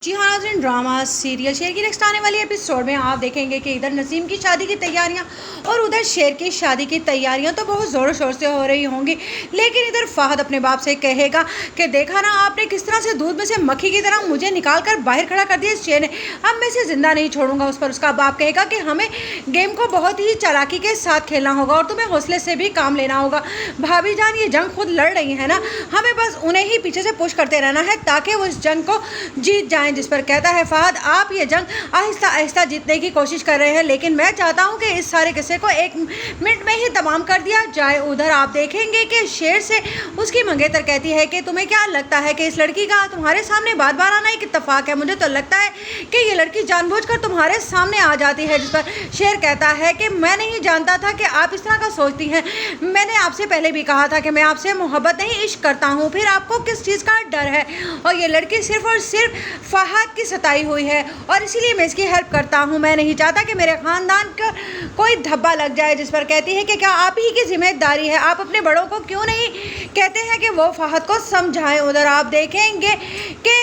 जी हाँ नाज़रीन, drama serial शेर की नेक्स्ट आने वाली एपिसोड में आप देखेंगे कि इधर नसीम की शादी की तैयारियां और उधर शेर की शादी की तैयारियां तो बहुत ज़ोरों शोर से हो रही होंगी। लेकिन इधर फहद अपने बाप से कहेगा कि देखा ना आपने किस तरह से दूध में से मक्खी की तरह मुझे निकाल कर बाहर खड़ा कर दिया इस शेर ने, अब मैं इसे ज़िंदा नहीं छोड़ूंगा। उस पर उसका बाप कहेगा कि हमें गेम को बहुत ही चालाकी के साथ खेलना होगा और तुम्हें हौसले से भी काम लेना होगा। भाभी जान ये जंग खुद लड़ रही है ना, हमें बस उन्हें ही पीछे से पुश करते रहना है ताकि वो इस जंग को जीत जाएं। जिस पर कहता है फहद आप ये जंग आहिस्ता आहिस्ता जीतने की कोशिश कर रहे हैं, लेकिन मैं चाहता हूं कि इस सारे किस्से को 1 मिनट में ही तमाम कर दिया जाए। उधर आप देखेंगे कि शेर से उसकी मंगेतर कहती है कि तुम्हें क्या लगता है कि इस लड़की का तुम्हारे सामने बार बार आना एक इत्तेफाक है? मुझे तो लगता है कि ये लड़की जानबूझकर तुम्हारे सामने आ जाती है। जिस पर शेर कहता है कि मैं नहीं जानता था कि आप इस तरह का सोचती हैं, मैंने आपसे पहले भी कहा था कि मैं आपसे मोहब्बत नहीं इश्क करता हूँ, फिर आपको किस चीज़ का डर है? और ये लड़की सिर्फ और सिर्फ फहद की सताई हुई है और इसीलिए मैं इसकी हेल्प करता हूँ, मैं नहीं चाहता कि मेरे खानदान का कोई धब्बा लग जाए। जिस पर कहती है कि क्या आप ही की जिम्मेदारी है, आप अपने बड़ों को क्यों नहीं कहते हैं कि वो फहद को समझाएं। उधर आप देखेंगे कि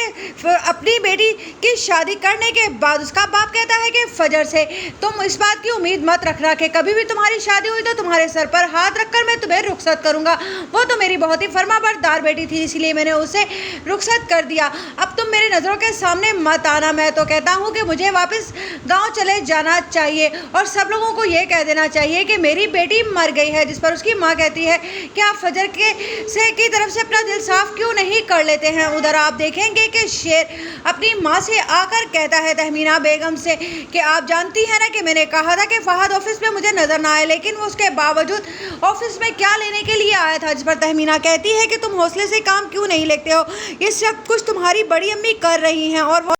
अपनी बेटी की शादी करने के बाद उसका बाप कहता है कि फजर से तुम इस बात की उम्मीद मत रखना कि कभी भी तुम्हारी शादी हुई तो तुम्हारे सर पर हाथ रखकर मैं तुम्हें रुखसत करूंगा। वो तो मेरी बहुत ही फर्माबरदार बेटी थी, इसलिए मैंने उसे रुखसत कर दिया। अब तुम मेरी नज़रों के सामने मत आना। मैं तो कहता हूँ कि मुझे वापस गांव चले जाना चाहिए और सब लोगों को ये कह देना चाहिए कि मेरी बेटी मर गई है। जिस पर उसकी माँ कहती है कि आप फजर की तरफ से अपना दिल साफ क्यों नहीं कर लेते हैं। उधर आप देखेंगे कि शेर अपनी माँ से आकर कहता है तहमीना बेगम से कि आप जानती हैं ना कि मैंने कहा था कि फहद ऑफिस में मुझे नजर ना आए, लेकिन वो उसके बावजूद ऑफिस में क्या लेने के लिए आया था। जिस पर तहमीना कहती है कि तुम हौसले से काम क्यों नहीं लेते हो, ये सब कुछ तुम्हारी बड़ी अम्मी कर रही हैं और